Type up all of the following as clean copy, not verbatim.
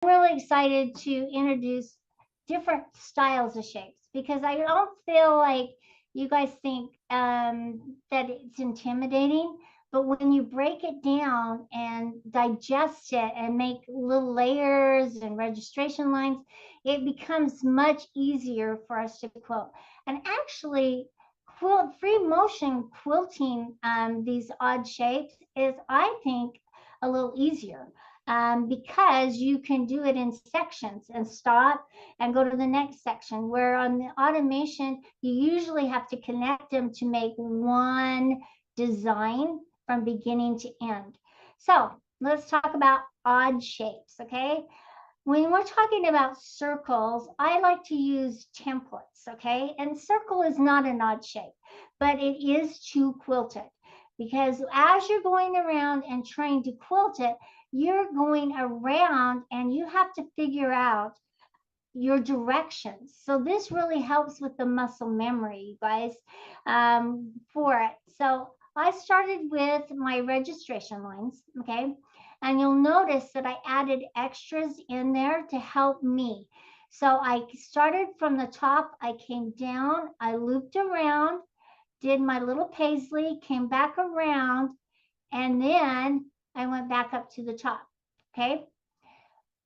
really excited to introduce different styles of shapes because I don't feel like you guys think that it's intimidating. But when you break it down and digest it and make little layers and registration lines, it becomes much easier for us to quilt. And actually, free motion quilting these odd shapes is, I think, a little easier because you can do it in sections and stop and go to the next section. Where on the automation, you usually have to connect them to make one design from beginning to end. So let's talk about odd shapes, okay? When we're talking about circles, I like to use templates, okay? And circle is not an odd shape, but it is to quilt it. Because as you're going around and trying to quilt it, you're going around and you have to figure out your directions. So this really helps with the muscle memory, you guys, for it. So I started with my registration lines, okay? And you'll notice that I added extras in there to help me. So I started from the top, I came down, I looped around, did my little paisley, came back around, and then I went back up to the top, okay?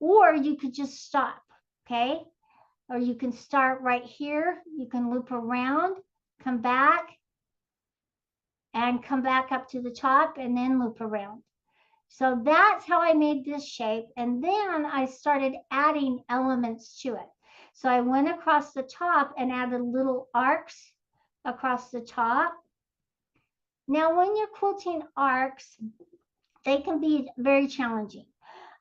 Or you could just stop, okay? Or you can start right here. You can loop around, come back, and come back up to the top and then loop around. So that's how I made this shape. And then I started adding elements to it. So I went across the top and added little arcs across the top. Now, when you're quilting arcs, they can be very challenging.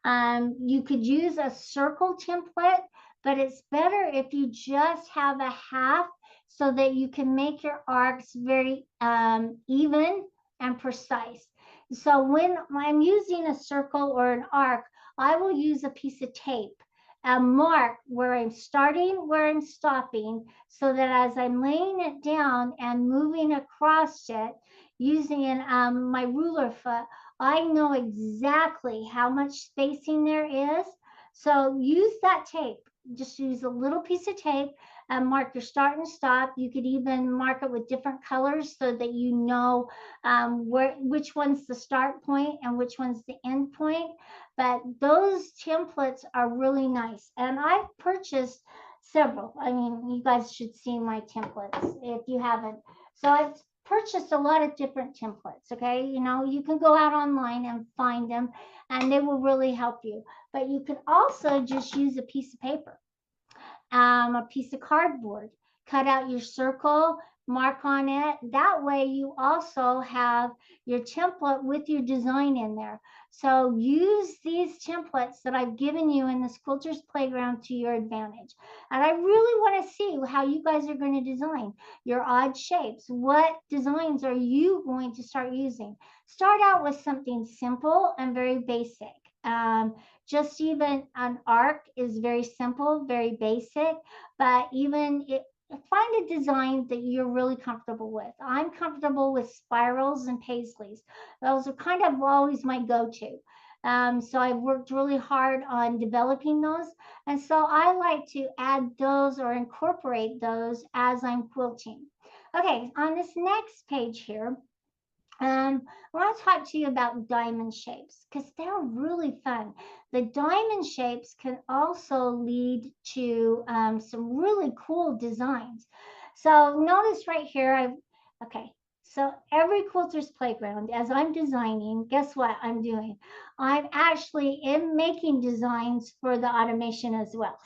You could use a circle template, but it's better if you just have a half so that you can make your arcs very even and precise. So when I'm using a circle or an arc, I will use a piece of tape, a mark where I'm starting, where I'm stopping, so that as I'm laying it down and moving across it using my ruler foot, I know exactly how much spacing there is. So use that tape. Just use a little piece of tape and mark your start and stop. You could even mark it with different colors so that you know which one's the start point and which one's the end point. But those templates are really nice. And I've purchased several. I mean, you guys should see my templates if you haven't. So I've purchased a lot of different templates. Okay, you can go out online and find them and they will really help you. But you can also just use a piece of paper, a piece of cardboard, cut out your circle, mark on it. That way you also have your template with your design in there. So use these templates that I've given you in this Quilters Playground to your advantage. And I really want to see how you guys are going to design your odd shapes. What designs are you going to start using? Start out with something simple and very basic. Just even an arc is very simple, very basic, but even find a design that you're really comfortable with. I'm comfortable with spirals and paisleys. Those are kind of always my go-to. So I've worked really hard on developing those. And so I like to add those or incorporate those as I'm quilting. Okay, on this next page here, I want to talk to you about diamond shapes because they're really fun. The diamond shapes can also lead to some really cool designs. So notice right here, okay, so every quilter's playground, as I'm designing, guess what I'm doing? I'm actually making designs for the automation as well.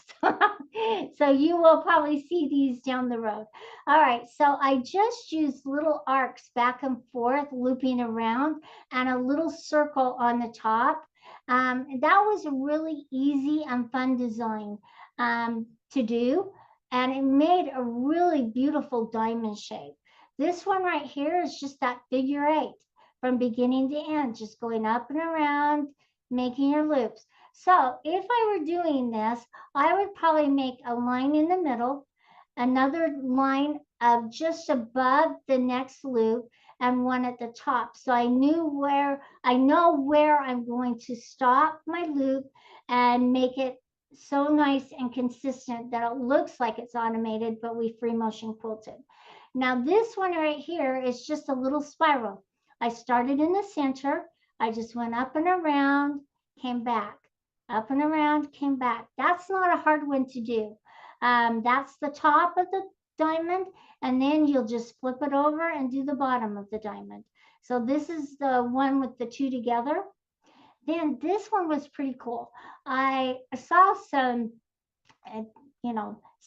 So you will probably see these down the road. All right, so I just used little arcs back and forth, looping around, and a little circle on the top. That was a really easy and fun design to do, and it made a really beautiful diamond shape. This one right here is just that figure eight from beginning to end, just going up and around, making your loops. So if I were doing this, I would probably make a line in the middle, another line of just above the next loop, and one at the top. So I know where I'm going to stop my loop and make it so nice and consistent that it looks like it's automated, but we free motion quilted. Now this one right here is just a little spiral. I started in the center. I just went up and around, came back, up and around, came back. That's not a hard one to do. That's the top of the diamond, and then you'll just flip it over and do the bottom of the diamond. So this is the one with the two together. Then this one was pretty cool. I saw some, uh,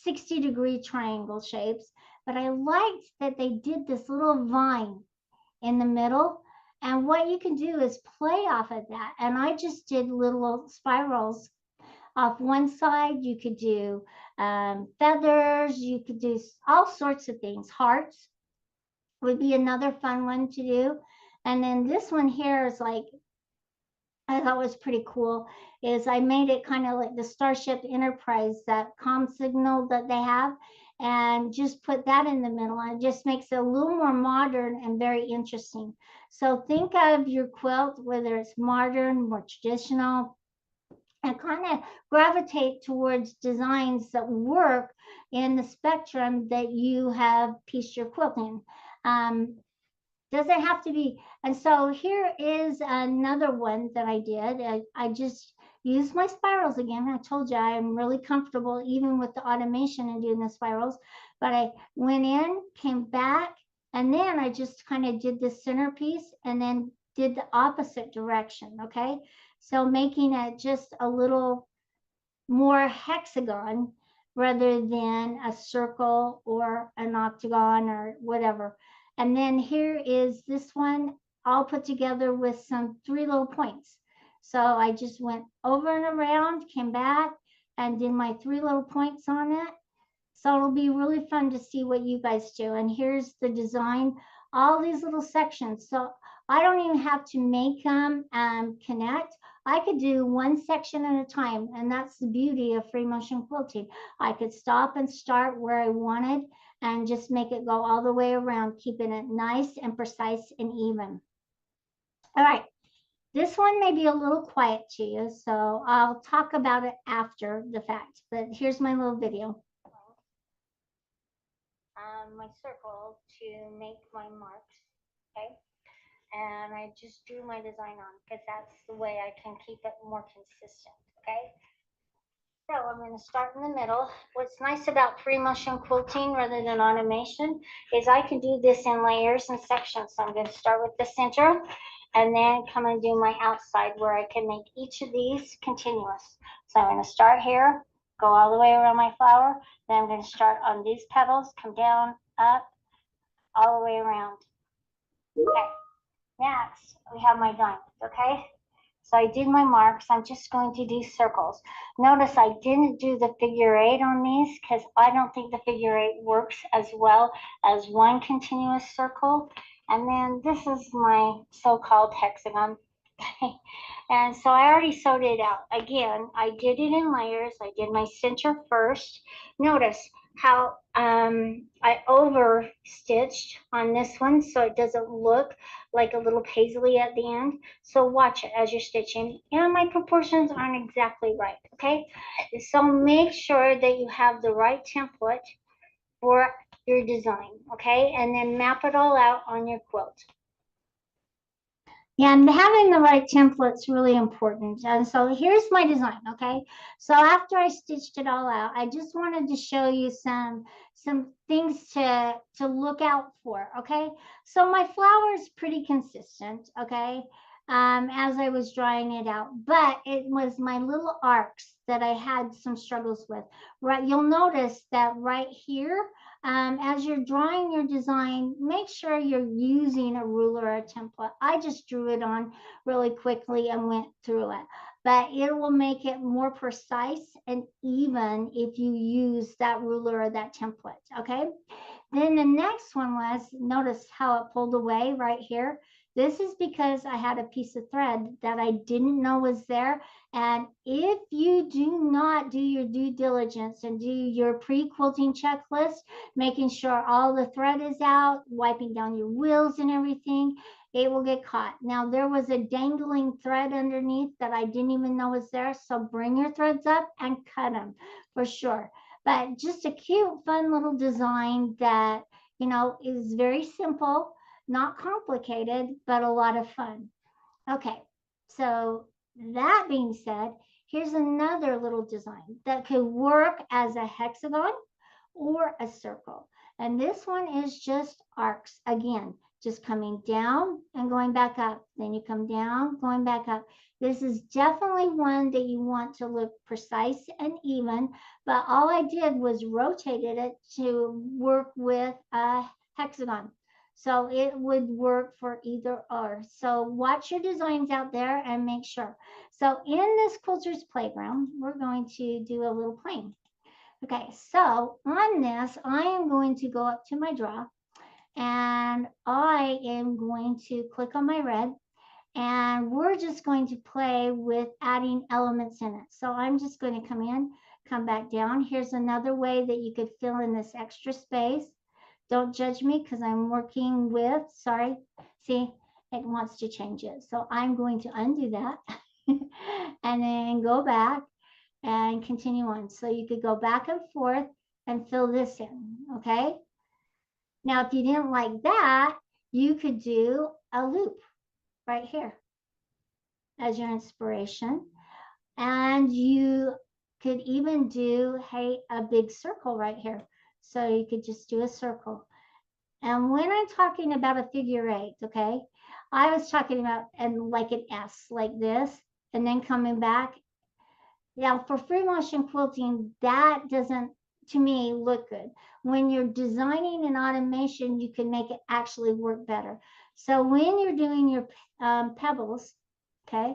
60-degree triangle shapes, but I liked that they did this little vine in the middle. And what you can do is play off of that. And I just did little spirals off one side. You could do feathers, you could do all sorts of things. Hearts would be another fun one to do. And then this one here is like, I thought was pretty cool, is I made it kind of like the Starship Enterprise, that comm signal that they have, and just put that in the middle. And it just makes it a little more modern and very interesting. So think of your quilt, whether it's modern, more traditional, and kind of gravitate towards designs that work in the spectrum that you have pieced your quilt in. Doesn't have to be. And so here is another one that I did. I just used my spirals again. I told you I'm really comfortable even with the automation and doing the spirals. But I went in, came back, and then I just kind of did the centerpiece and then did the opposite direction. Okay. So making it just a little more hexagon rather than a circle or an octagon or whatever. And then here is this one all put together with some 3 little points. So I just went over and around, came back, and did my 3 little points on it. So it'll be really fun to see what you guys do. And here's the design, all these little sections. So I don't even have to make them connect. I could do one section at a time. And that's the beauty of free motion quilting. I could stop and start where I wanted and just make it go all the way around, keeping it nice and precise and even. All right. This one may be a little quiet to you, so I'll talk about it after the fact. But here's my little video. My circle to make my marks, okay? And I just drew my design on because that's the way I can keep it more consistent, okay? So I'm going to start in the middle. What's nice about free motion quilting rather than automation is I can do this in layers and sections. So I'm going to start with the center and then come and do my outside where I can make each of these continuous. So I'm going to start here, go all the way around my flower. Then I'm going to start on these petals, come down, up, all the way around. Okay, next we have my diamond, okay? So I did my marks. I'm just going to do circles. Notice I didn't do the figure 8 on these because I don't think the figure 8 works as well as one continuous circle. And then this is my so-called hexagon. And so I already sewed it out. Again, I did it in layers. I did my center first. Notice how I over stitched on this one so it doesn't look like a little paisley at the end. So watch it as you're stitching. And my proportions aren't exactly right, okay? So make sure that you have the right template for your design, okay? And then map it all out on your quilt. And having the right template's really important. And so here's my design, okay? So after I stitched it all out, I just wanted to show you some things to look out for, okay? So my flower is pretty consistent, okay, as I was drawing it out. But it was my little arcs that I had some struggles with. Right, you'll notice that right here, as you're drawing your design, make sure you're using a ruler or a template. I just drew it on really quickly and went through it, but it will make it more precise and even if you use that ruler or that template, okay? Then the next one was, notice how it pulled away right here. This is because I had a piece of thread that I didn't know was there. And if you do not do your due diligence and do your pre-quilting checklist, making sure all the thread is out, wiping down your wheels and everything, it will get caught. Now, there was a dangling thread underneath that I didn't even know was there. So bring your threads up and cut them for sure. But just a cute, fun little design that, you know, is very simple, not complicated, but a lot of fun. Okay, so that being said, here's another little design that could work as a hexagon or a circle. And this one is just arcs. Again, just coming down and going back up. Then you come down, going back up. This is definitely one that you want to look precise and even, but all I did was rotated it to work with a hexagon. So it would work for either or. So watch your designs out there and make sure. So in this quilter's playground, we're going to do a little playing. Okay, so on this, I am going to go up to my draw and I am going to click on my red and we're just going to play with adding elements in it. So I'm just going to come in, come back down. Here's another way that you could fill in this extra space. Don't judge me because I'm working with, sorry, see, it wants to change it. So I'm going to undo that and then go back and continue on. So you could go back and forth and fill this in, okay? Now, if you didn't like that, you could do a loop right here as your inspiration. And you could even do, hey, a big circle right here. So you could just do a circle. And when I'm talking about a figure eight, okay, I was talking about and like an S, like this, and then coming back. Now, for free motion quilting, that doesn't, to me, look good. When you're designing an automation, you can make it actually work better. So when you're doing your pebbles, okay,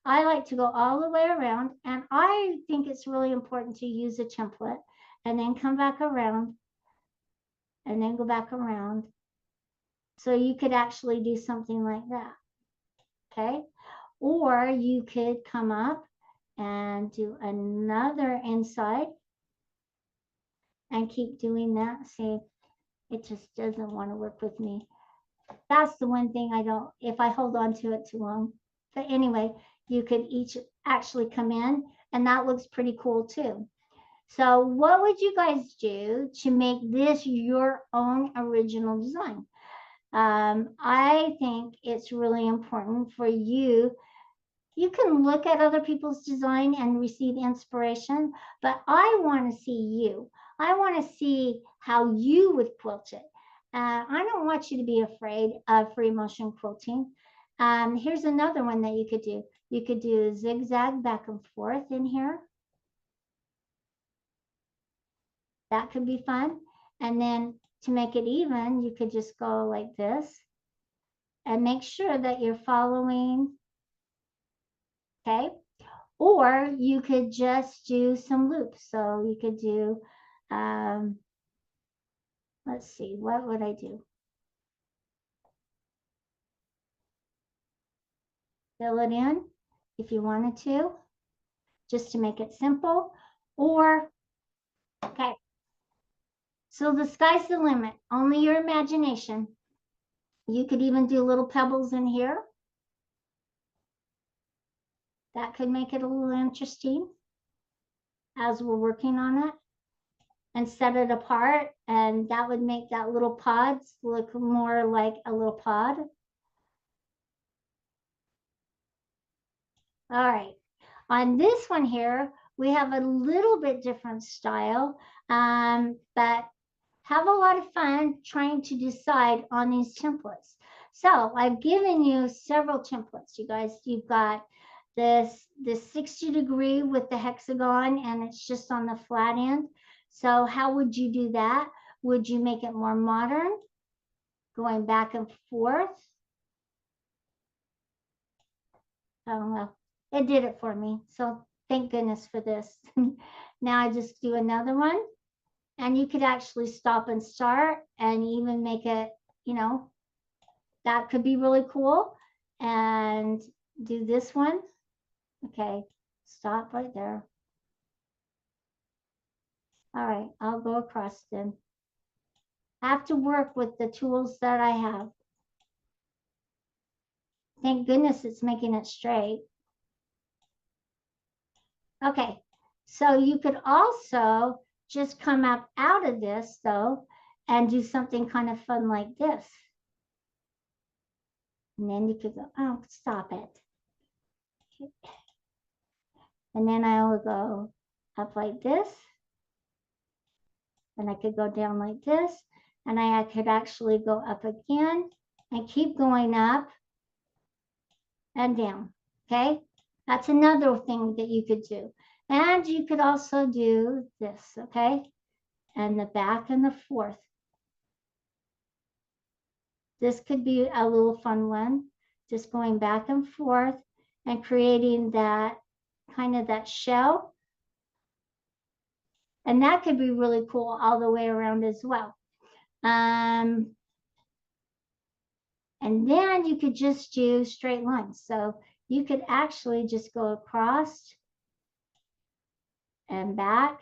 I like to go all the way around, and I think it's really important to use a template and then come back around and then go back around. So you could actually do something like that, okay? Or you could come up and do another inside and keep doing that. See, it just doesn't want to work with me. That's the one thing I don't, if I hold on to it too long. But anyway, you could each actually come in and that looks pretty cool too. So what would you guys do to make this your own original design? I think it's really important for you. You can look at other people's design and receive inspiration, but I want to see you. I want to see how you would quilt it. I don't want you to be afraid of free motion quilting. Here's another one that you could do. You could do a zigzag back and forth in here. That could be fun. And then to make it even, you could just go like this and make sure that you're following, okay? Or you could just do some loops. So you could do, let's see, what would I do? Fill it in if you wanted to, just to make it simple. Or, okay, so the sky's the limit, only your imagination. You could even do little pebbles in here. That could make it a little interesting as we're working on it. And set it apart, and that would make that little pods look more like a little pod. All right, on this one here, we have a little bit different style, but have a lot of fun trying to decide on these templates. So I've given you several templates, you guys. You've got this 60-degree with the hexagon, and it's just on the flat end. So how would you do that? Would you make it more modern, going back and forth? I don't know. It did it for me. So thank goodness for this. Now I just do another one. And you could actually stop and start and even make it, you know, that could be really cool. And do this one. Okay, stop right there. All right, I'll go across then. I have to work with the tools that I have. Thank goodness it's making it straight. Okay, so you could also just come up out of this though and do something kind of fun like this. And then you could go, oh, stop it. And then I will go up like this. And I could go down like this. And I could actually go up again and keep going up and down. Okay, that's another thing that you could do. And you could also do this, okay? And the back and the forth. This could be a little fun one, just going back and forth and creating that kind of that shell. And that could be really cool all the way around as well. And then you could just do straight lines. So you could actually just go across and back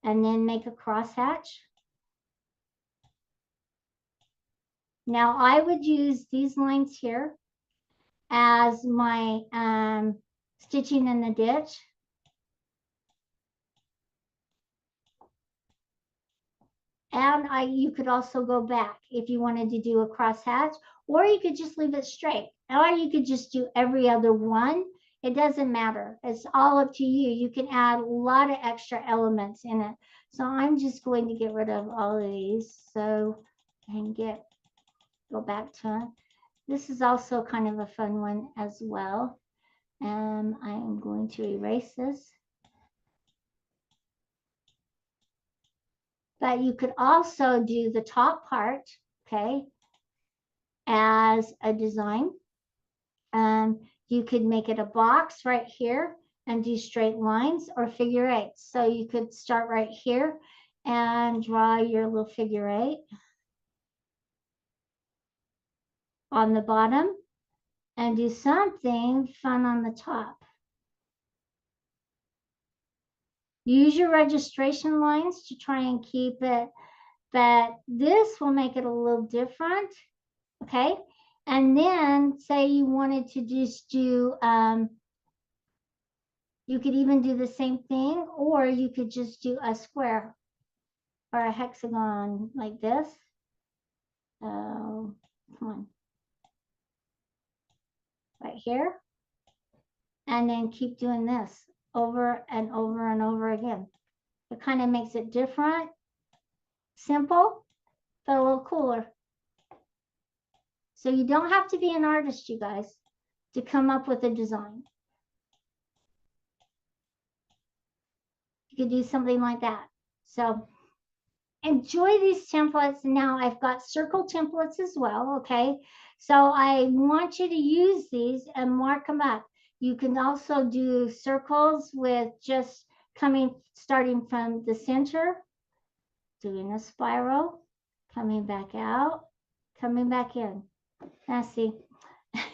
and then make a crosshatch. Now I would use these lines here as my stitching in the ditch. And you could also go back if you wanted to do a crosshatch, or you could just leave it straight, or you could just do every other one. It doesn't matter. It's all up to you. You can add a lot of extra elements in it. So I'm just going to get rid of all of these. So and go back to it. This is also kind of a fun one as well. And I am going to erase this. But you could also do the top part, okay, as a design. You could make it a box right here and do straight lines or figure eights. So you could start right here and draw your little figure eight on the bottom and do something fun on the top. Use your registration lines to try and keep it, but this will make it a little different, okay? And then say you wanted to just do, you could even do the same thing, or you could just do a square or a hexagon like this. Come on. Right here. And then keep doing this over and over and over again. It kind of makes it different, simple, but a little cooler. So you don't have to be an artist, you guys, to come up with a design. You could do something like that. So enjoy these templates. Now I've got circle templates as well, okay? So I want you to use these and mark them up. You can also do circles with just starting from the center, doing a spiral, coming back out, coming back in. Now see, it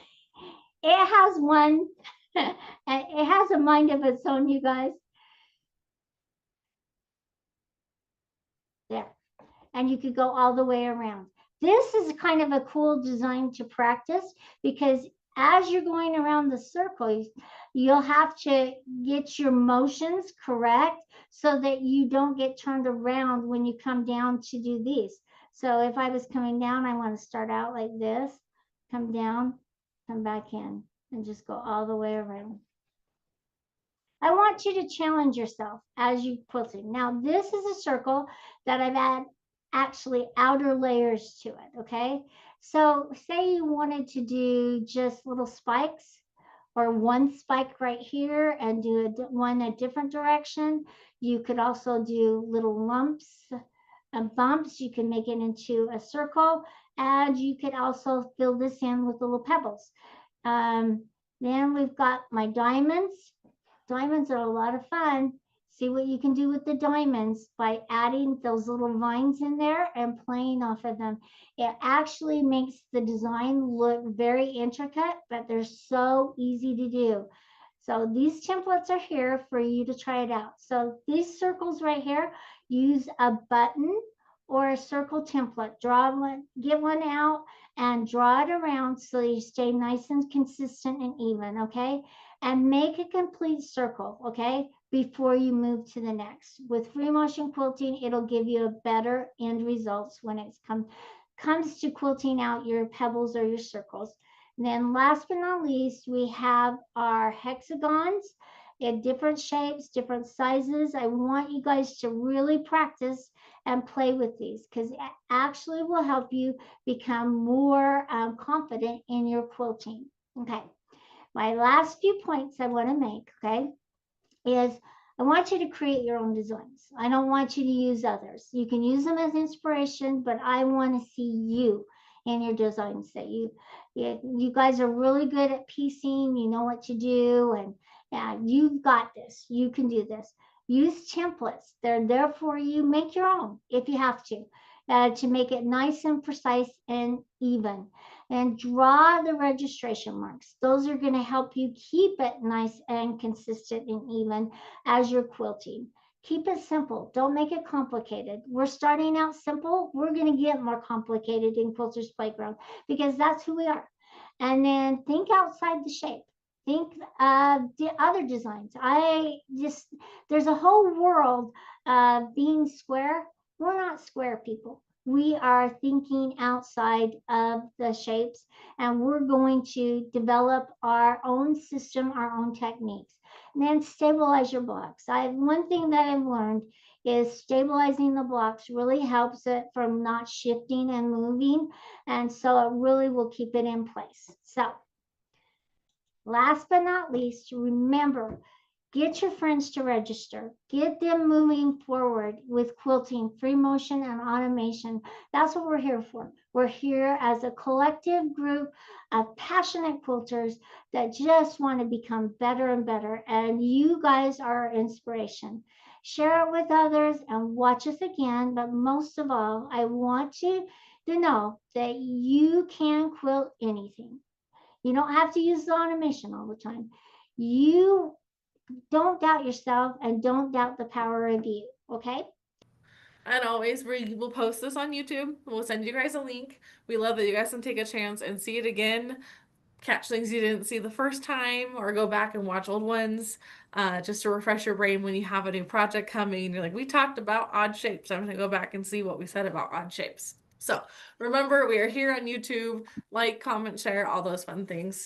has one, it has a mind of its own, you guys. There. And you could go all the way around. This is kind of a cool design to practice because as you're going around the circle, you'll have to get your motions correct so that you don't get turned around when you come down to do these. So if I was coming down, I want to start out like this, come down, come back in, and just go all the way around. I want you to challenge yourself as you quilting. Now, this is a circle that I've had actually outer layers to it, okay? So say you wanted to do just little spikes or one spike right here and do one a different direction. You could also do little lumps and bumps. You can make it into a circle, and you could also fill this in with little pebbles. Then we've got my diamonds. Diamonds are a lot of fun. See what you can do with the diamonds by adding those little vines in there and playing off of them. It actually makes the design look very intricate, but they're so easy to do. So these templates are here for you to try it out. So these circles right here, use a button or a circle template. Draw one, get one out and draw it around so you stay nice and consistent and even, okay? And make a complete circle, okay, before you move to the next. With free motion quilting, it'll give you a better end results when it comes to quilting out your pebbles or your circles. And then last but not least, we have our hexagons in different shapes, different sizes. I want you guys to really practice and play with these because it actually will help you become more confident in your quilting. Okay. My last few points I want to make, okay, is I want you to create your own designs. I don't want you to use others. You can use them as inspiration, but I want to see you in your designs that you guys are really good at piecing, you know what to do, and you've got this. You can do this. Use templates. They're there for you. Make your own if you have to make it nice and precise and even. And draw the registration marks. Those are going to help you keep it nice and consistent and even as you're quilting. Keep it simple. Don't make it complicated. We're starting out simple. We're going to get more complicated in Quilters Playground because that's who we are. And then think outside the shape. Think the other designs. There's a whole world of being square. We're not square people. We are thinking outside of the shapes and we're going to develop our own system, our own techniques. And then stabilize your blocks. One thing that I've learned is stabilizing the blocks really helps it from not shifting and moving. And so it really will keep it in place. So last but not least, remember, get your friends to register. Get them moving forward with quilting, free motion, and automation. That's what we're here for. We're here as a collective group of passionate quilters that just want to become better and better. And you guys are our inspiration. Share it with others and watch us again. But most of all, I want you to know that you can quilt anything. You don't have to use the automation all the time. You don't doubt yourself and don't doubt the power of you. Okay. And always, we will post this on YouTube. We'll send you guys a link. We love that you guys can take a chance and see it again, catch things you didn't see the first time, or go back and watch old ones, just to refresh your brain when you have a new project coming. You're like, we talked about odd shapes. I'm going to go back and see what we said about odd shapes. So remember, we are here on YouTube. Like, comment, share, all those fun things.